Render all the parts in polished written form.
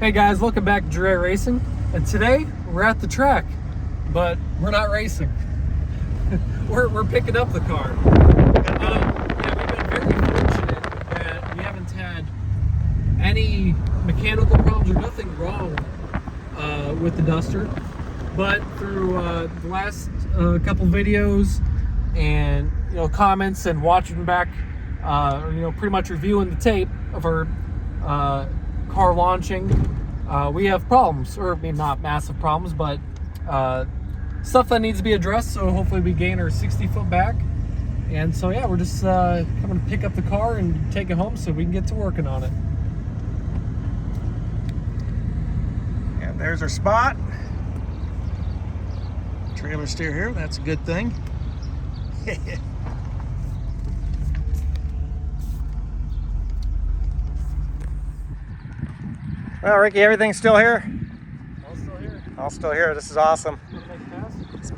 Hey guys, welcome back to Dre Racing. And today we're at the track, but we're not racing. we're picking up the car. Yeah, we've been very fortunate that we haven't had any mechanical problems or nothing wrong with the Duster. But through the last couple videos and comments and watching back, pretty much reviewing the tape of our car launching, we have problems, or I mean not massive problems, but stuff that needs to be addressed. So hopefully we gain our 60 foot back. And so yeah, we're just coming to pick up the car and take it home so we can get to working on it. And there's our spot. Trailer steer here, that's a good thing. Well, Ricky, everything's still here? All still here. All still here. This is awesome. It's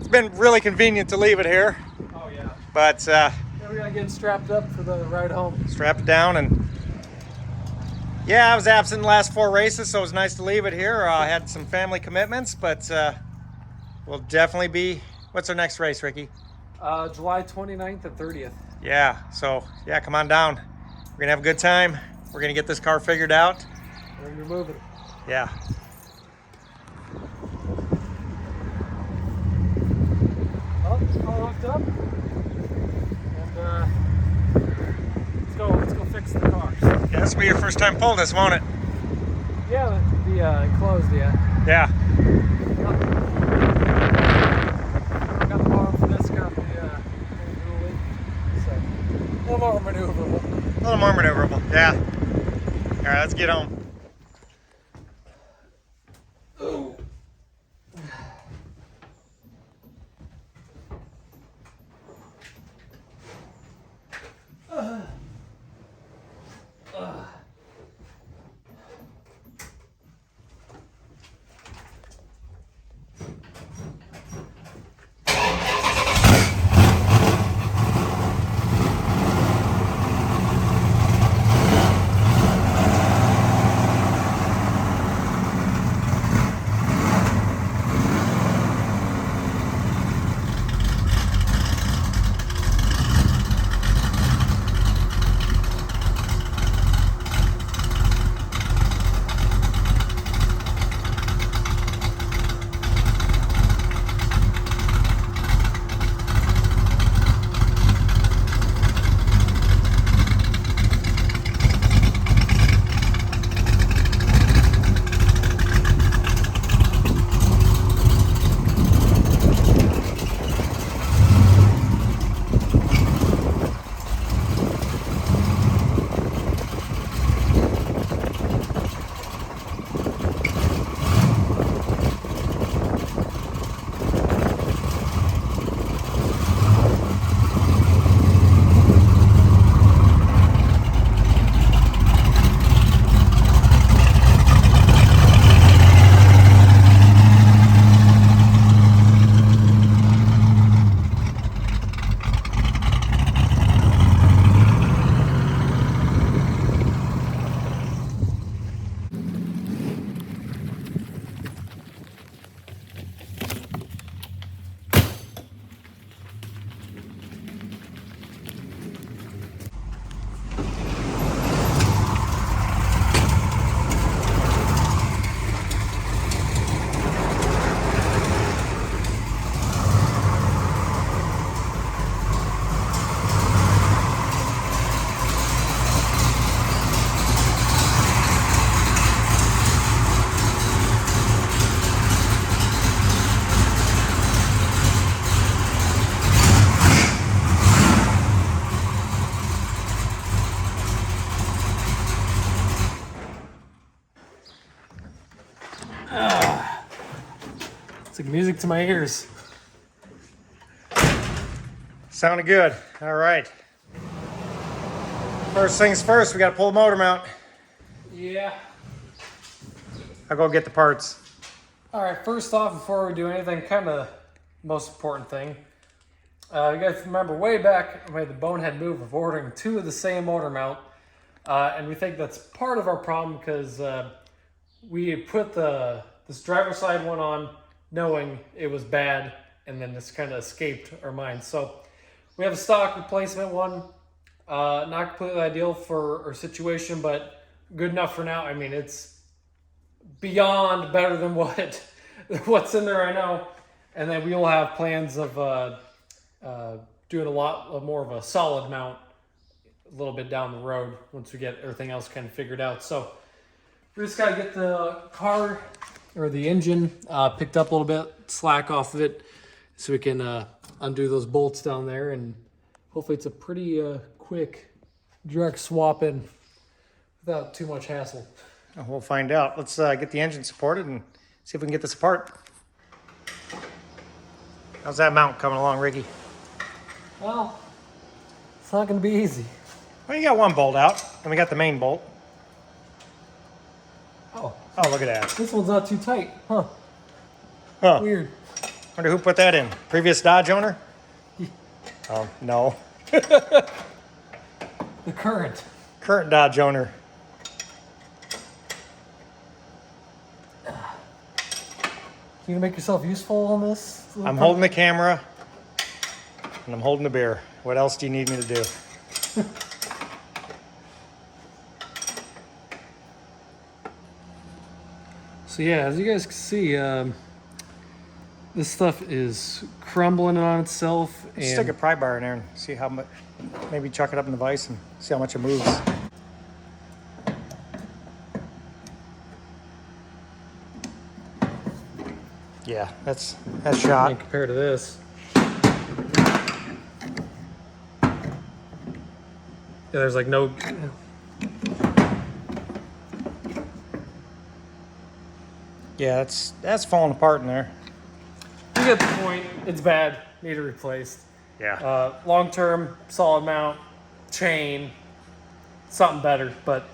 been really convenient to leave it here. Oh yeah. But yeah, we're gonna get strapped up for the ride home. Strap it down, and yeah, I was absent the last 4 races, so it was nice to leave it here. I had some family commitments, but we'll definitely be. What's our next race, Ricky? July 29th and 30th. Yeah. So yeah, come on down. We're gonna have a good time. We're gonna get this car figured out. We're gonna move it. Yeah. Well, it's all hooked up, and let's go fix the car. Yeah, this will be your first time pulling this, won't it? Yeah, the enclosed, yeah. Yeah. Got the bottom for this, got the dually, so a little more maneuverable. A little more maneuverable, yeah. All right, let's get home. Oh. It's like music to my ears. Sounded good. All right. First things first, we got to pull the motor mount. Yeah. I'll go get the parts. All right, first off, before we do anything, kind of most important thing. You guys remember way back, we made the bonehead move of ordering 2 of the same motor mount. And we think that's part of our problem because we put this driver's side one on knowing it was bad, and then this kind of escaped our minds. So we have a stock replacement one. Not completely ideal for our situation, but good enough for now. I mean, it's beyond better than what's in there right now. And then we will have plans of doing a lot more of a solid mount a little bit down the road once we get everything else kind of figured out. So we just got to get the car or the engine picked up a little bit, slack off of it, so we can undo those bolts down there, and hopefully it's a pretty quick direct swap in without too much hassle. We'll find out. Let's get the engine supported and see if we can get this apart. How's that mount coming along, Ricky? Well, it's not going to be easy. Well, you got one bolt out, and we got the main bolt. Oh, look at that. this one's not too tight, huh? Weird. Wonder who put that in? Previous Dodge owner? Oh, no. The current Dodge owner. You gonna make yourself useful on this? I'm holding the camera, and I'm holding the beer. What else do you need me to do? So yeah, as you guys can see, this stuff is crumbling on itself. And Stick a pry bar in there and see how much. Maybe chuck it up in the vise and see how much it moves. Yeah, that's shot. and compared to this, yeah, there's like no. Yeah, that's falling apart in there. You get the point. It's bad. Need it replaced. Yeah. Long term, solid mount, chain, something better. But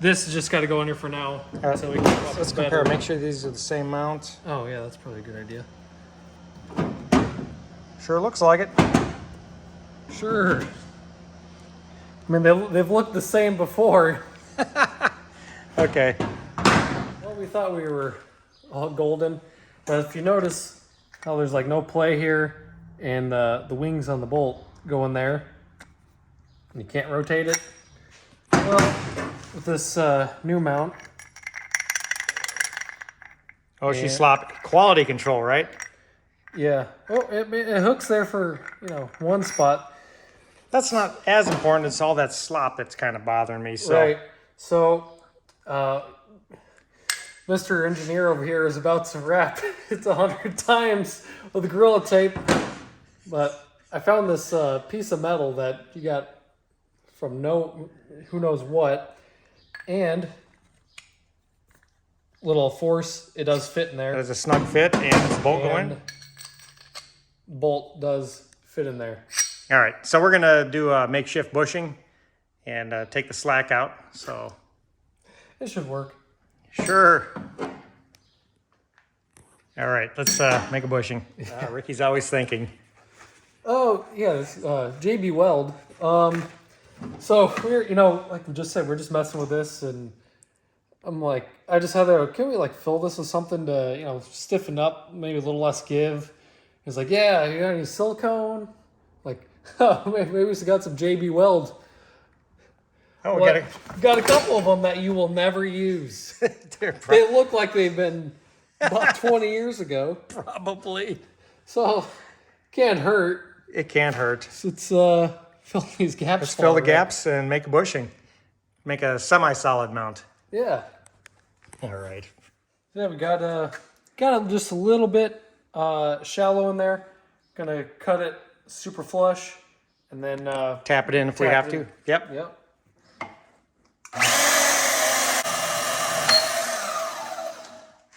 this has just got to go in here for now. All right, So we can come up let's with better. compare. Make sure these are the same mount. Oh yeah, that's probably a good idea. Sure looks like it. Sure. I mean, they've looked the same before. Okay. Well, we thought we were all golden, but if you notice how there's like no play here, and the wings on the bolt go in there, and you can't rotate it. Well, with this new mount. Oh, Yeah. she slopped. Quality control, right? Yeah. Oh, it hooks there for, one spot. That's not as important as all that slop that's kind of bothering me. So. Right. So, Mr. Engineer over here is about to wrap it 100 times with Gorilla Tape. But I found this piece of metal that you got from who knows what. And little force, it does fit in there. There's a snug fit and it's bolt And going. bolt does fit in there. All right, so we're gonna do a makeshift bushing and take the slack out. So It should work. sure. All right, let's make a bushing. Ricky's always thinking. Oh, yeah, this, JB Weld. So we're, like we just said, we're just messing with this, and I'm like, I just had to, can we like fill this with something to, stiffen up, maybe a little less give? He's like, yeah, you got any silicone? Like, maybe we got some JB Weld. Oh, we Well, got got a couple of them that you will never use. to. They look like they've been about 20 years ago. Probably. So, can't hurt. It can't hurt. Let's fill these gaps. Let's fill the for it. gaps and make a bushing. Make a semi-solid mount. Yeah. All right. Yeah, we got just a little bit shallow in there. Gonna cut it super flush, and then Tap it in if we Tap have it to. in. Yep. Yep.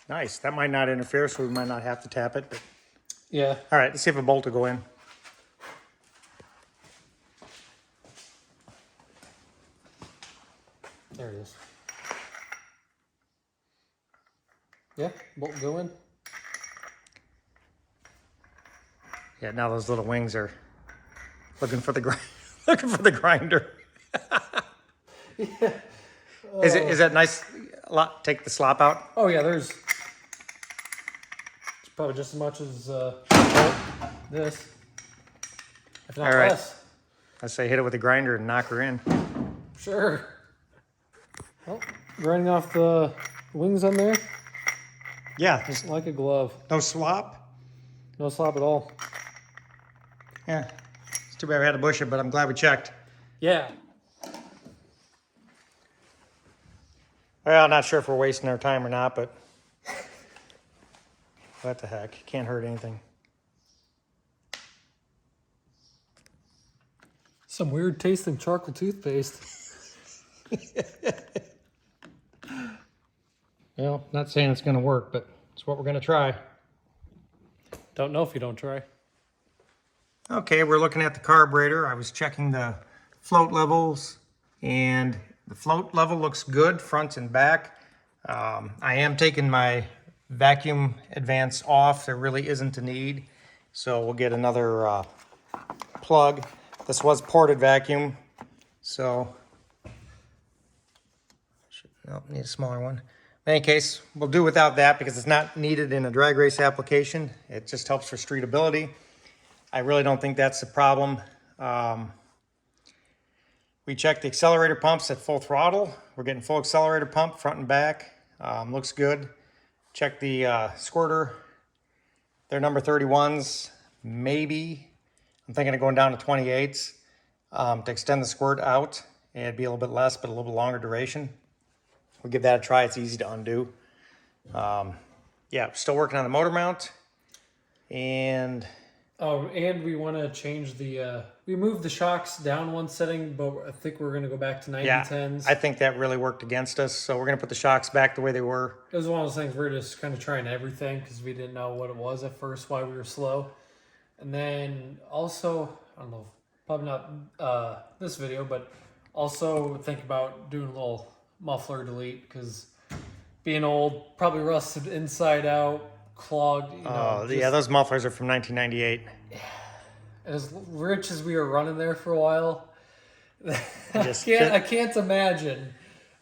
Nice. That might not interfere, so we might not have to tap it. But... Yeah. All right, let's see if a bolt will go in. There it is. Yeah, bolt go in. Yeah, now those little wings are looking for the looking for the grinder. Yeah. Is that nice? take the slop out? Oh yeah, there's probably just as much as this, if not All right. less. I say hit it with a grinder and knock her in. Sure. Well, grinding off the wings on there Yeah, there's like a glove. no slop. No slop at all. Yeah, it's too bad we had to bush it, but I'm glad we checked. Yeah. Well, I'm not sure if we're wasting our time or not, but what the heck, can't hurt anything. Some weird tasting charcoal toothpaste. Well, not saying it's going to work, but it's what we're going to try. Don't know if you don't try. Okay, we're looking at the carburetor. I was checking the float levels, and the float level looks good, front and back. I am taking my vacuum advance off. There really isn't a need, so we'll get another plug. This was ported vacuum, so nope, need a smaller one. In any case, we'll do without that because it's not needed in a drag race application. It just helps for streetability. I really don't think that's the problem. We checked the accelerator pumps at full throttle. We're getting full accelerator pump front and back. Looks good. Check the squirter. They're number 31s, maybe. I'm thinking of going down to 28s to extend the squirt out. It'd be a little bit less, but a little bit longer duration. We'll give that a try. It's easy to undo. Yeah, still working on the motor mount. And Oh, and we want to change the, we moved the shocks down one setting, but I think we're going to go back to 90-10s. I think that really worked against us. So we're going to put the shocks back the way they were. It was one of those things we're just kind of trying everything because we didn't know what it was at first, why we were slow. And then also, I don't know, probably not this video, but also think about doing a little muffler delete because being old, probably rusted inside out, clogged. You know, Yeah, those mufflers are from 1998. As rich as we were running there for a while, I Just can't imagine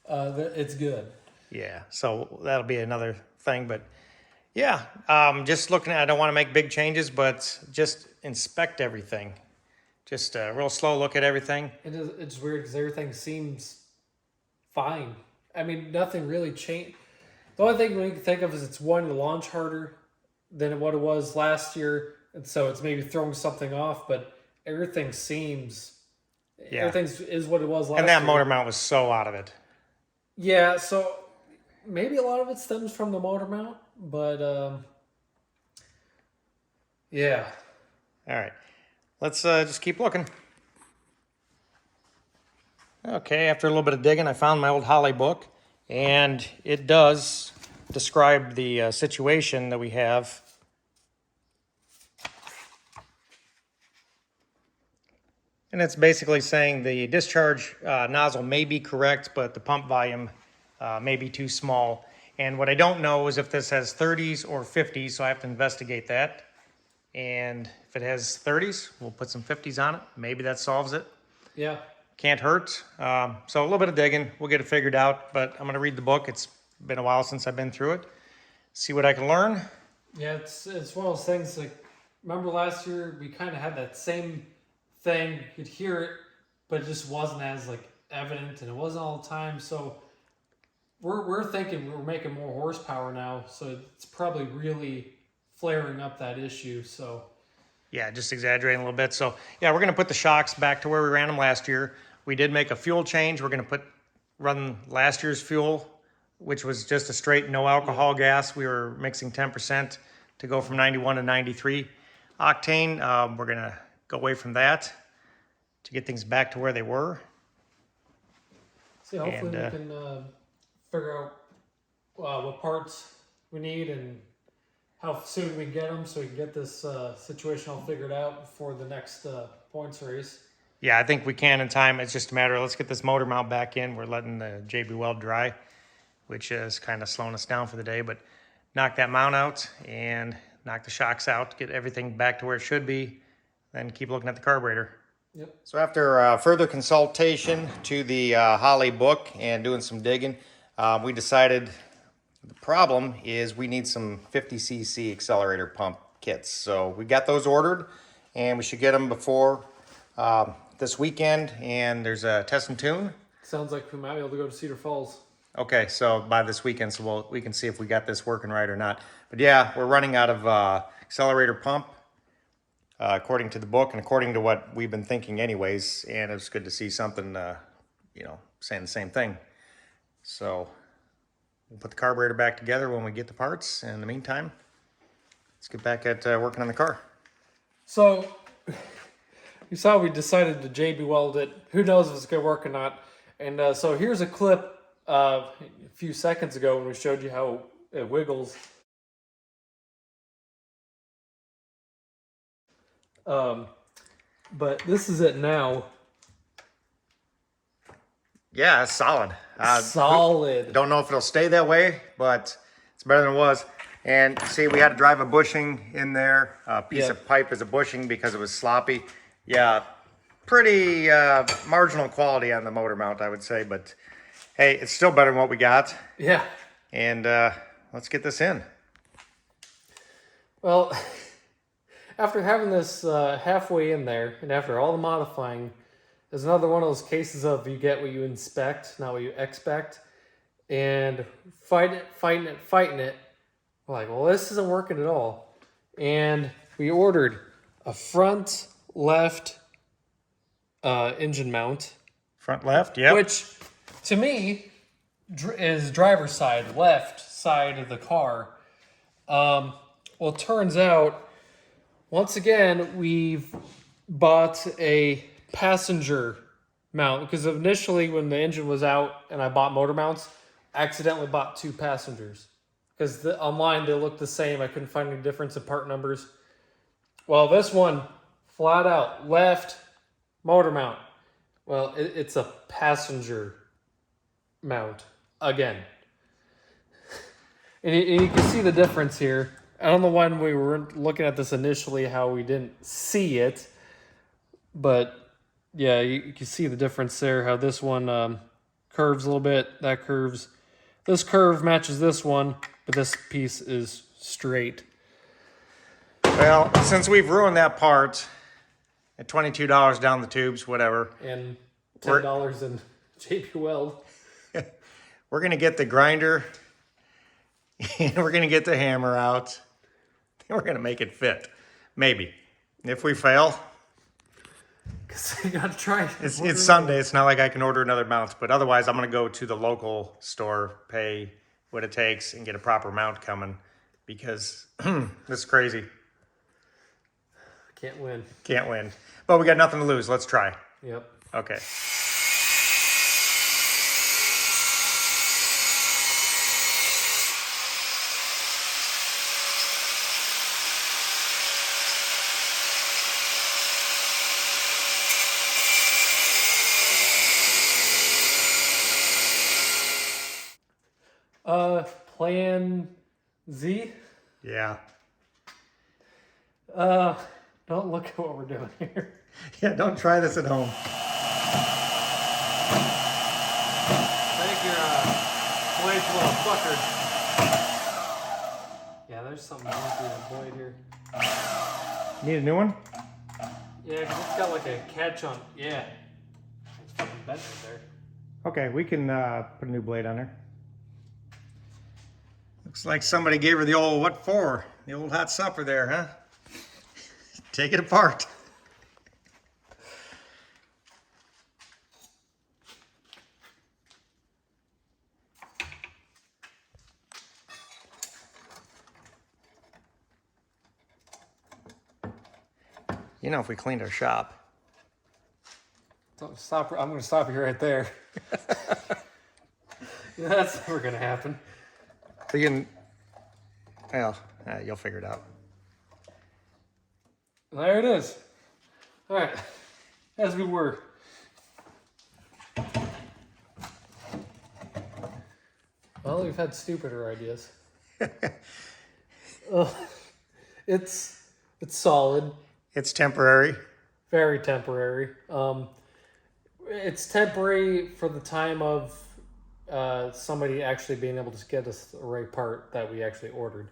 that it's good. Yeah, so that'll be another thing. But yeah, just looking at, I don't want to make big changes, but just inspect everything. Just a real slow look at everything. It's weird because everything seems fine. I mean, nothing really changed. The only thing we can think of is it's wanting to launch harder than what it was last year. And so it's maybe throwing something off, but everything seems, everything is what it was last year. And that motor mount was so out of it. Yeah, so maybe a lot of it stems from the motor mount, but yeah. All right, let's just keep looking. Okay, after a little bit of digging, I found my old Holly book, and it does describe the situation that we have. And it's basically saying the discharge nozzle may be correct, but the pump volume may be too small. And what I don't know is if this has 30s or 50s, so I have to investigate that. And if it has 30s, we'll put some 50s on it. Maybe that solves it. Yeah. Can't hurt. So a little bit of digging, we'll get it figured out, but I'm gonna read the book. It's been a while since I've been through it. See what I can learn. Yeah, it's one of those things like, remember last year we kind of had that same thing. You could hear it, but it just wasn't as like evident and it wasn't all the time. So we're thinking we're making more horsepower now. So it's probably really flaring up that issue. So yeah, just exaggerating a little bit. So yeah, we're gonna put the shocks back to where we ran them last year. We did make a fuel change. We're gonna run last year's fuel, which was just a straight no alcohol gas. We were mixing 10% to go from 91 to 93 octane. We're gonna go away from that to get things back to where they were. See, hopefully we can figure out what parts we need and how soon we get them so we can get this situation all figured out before the next points race. Yeah, I think we can in time. It's just a matter of let's get this motor mount back in. We're letting the JB weld dry, which is kind of slowing us down for the day, but knock that mount out and knock the shocks out, get everything back to where it should be, then keep looking at the carburetor. Yep. So after further consultation to the Holly book and doing some digging, We decided the problem is we need some 50cc accelerator pump kits. So we got those ordered, and we should get them before this weekend. And there's a test and tune. Sounds like we might be able to go to Cedar Falls. Okay, so by this weekend, so we can see if we got this working right or not. But yeah, we're running out of accelerator pump, according to the book and according to what we've been thinking anyways. And it's good to see something, saying the same thing. So we'll put the carburetor back together when we get the parts. And in the meantime, let's get back at working on the car. So you saw we decided to JB weld it. Who knows if it's going to work or not. And so here's a clip a few seconds ago when we showed you how it wiggles. But this is it now. Yeah, it's solid. Solid. Don't know if it'll stay that way, but it's better than it was. And see, we had to drive a bushing in there. A piece of pipe is a bushing because it was sloppy. Yeah, pretty marginal quality on the motor mount, I would say. But hey, it's still better than what we got. Yeah. And let's get this in. Well, after having this halfway in there, and after all the modifying, there's another one of those cases of you get what you inspect, not what you expect, and fighting it. We're like, well, this isn't working at all. And we ordered a front left engine mount. Front left, yep. Which, to me, is driver's side, left side of the car. Well, it turns out, once again, we've bought a passenger mount, because initially when the engine was out and I bought motor mounts, I accidentally bought two passengers because online they looked the same. I couldn't find any difference in part numbers. Well, this one flat out left motor mount. Well, it's a passenger mount again, and you can see the difference here. I don't know why we were looking at this initially, how we didn't see it, but yeah, you can see the difference there, how this one curves a little bit, that curves. This curve matches this one, but this piece is straight. Well, since we've ruined that part at $22 down the tubes, whatever. And $10 in JB Weld. We're going to get the grinder, and we're going to get the hammer out, and we're going to make it fit. Maybe. If we fail... Because you got to try it. It's Sunday. It's not like I can order another mount. But otherwise, I'm going to go to the local store, pay what it takes, and get a proper mount coming. Because this is crazy. Can't win. Can't win. But we got nothing to lose. Let's try. Yep. Okay. Plan Z? Yeah. Don't look at what we're doing here. Yeah, don't try this at home. I think your blade's a little fuckered. Yeah, there's something wrong with the blade here. Need a new one? Yeah, because it's got like a catch on. Yeah. It's fucking bent right there. Okay, we can put a new blade on there. Looks like somebody gave her the old what for? The old hot supper there, huh? Take it apart. You know, if we cleaned our shop. Don't stop. I'm going to stop you right there. That's never going to happen. We can, well, you'll figure it out. There it is. All right, as we were. Well, we've had stupider ideas. It's solid. It's temporary. Very temporary. It's temporary for the time of somebody actually being able to get us the right part that we actually ordered.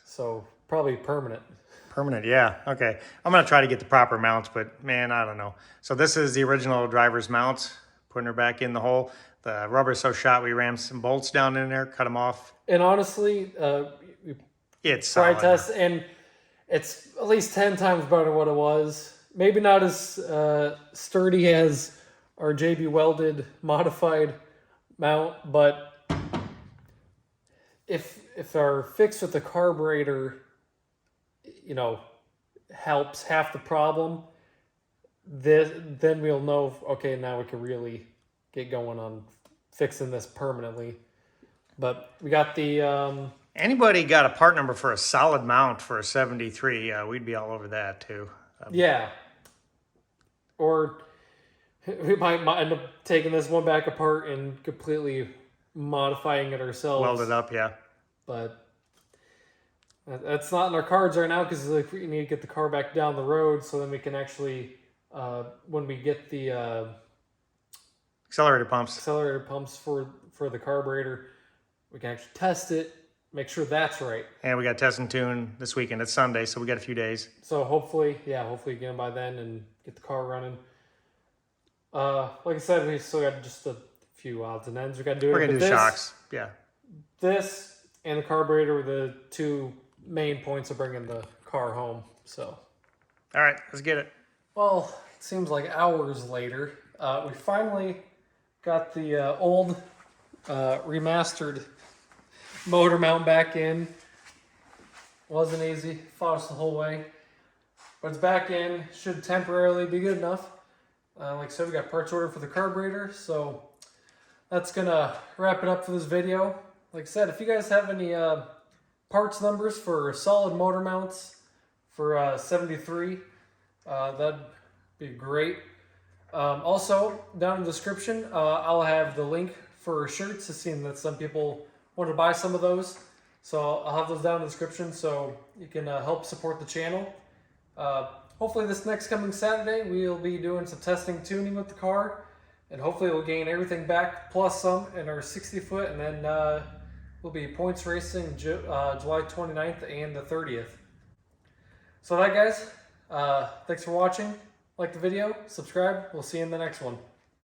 So probably permanent. Permanent, yeah. Okay. I'm going to try to get the proper mounts, but man, I don't know. So this is the original driver's mount, putting her back in the hole. The rubber's so shot, we rammed some bolts down in there, cut them off. And honestly, It's try solid. test, and it's at least 10 times better than what it was. Maybe not as sturdy as our JB welded modified mount, but if our fix with the carburetor, you know, helps half the problem, then we'll know, okay, now we can really get going on fixing this permanently. But we got the Anybody got a part number for a solid mount for a 73? We'd be all over that too. yeah, or we might end up taking this one back apart and completely modifying it ourselves. Weld it up, yeah. But that's not in our cards right now, because like, we need to get the car back down the road, so then we can actually, when we get the Accelerator pumps for the carburetor, we can actually test it, make sure that's right. And we got test and tune this weekend. It's Sunday, so we got a few days. So hopefully get them by then and get the car running. Like I said, we still got just a few odds and ends we got to do. We're gonna do shocks, yeah. This and the carburetor were the two main points of bringing the car home. So, all right, let's get it. well, it seems like hours later, we finally got the old remastered motor mount back in. Wasn't easy, fought us the whole way, but it's back in. Should temporarily be good enough. Like I said, we got parts ordered for the carburetor, so that's gonna wrap it up for this video. Like I said, if you guys have any parts numbers for solid motor mounts for 73, that'd be great. Also, down in the description, I'll have the link for shirts, seeing that some people want to buy some of those. So I'll have those down in the description so you can help support the channel. Hopefully this next coming Saturday, we'll be doing some testing tuning with the car, and hopefully we'll gain everything back plus some in our 60 foot, and then we'll be points racing July 29th and the 30th. So that, guys, thanks for watching. Like the video, subscribe. We'll see you in the next one.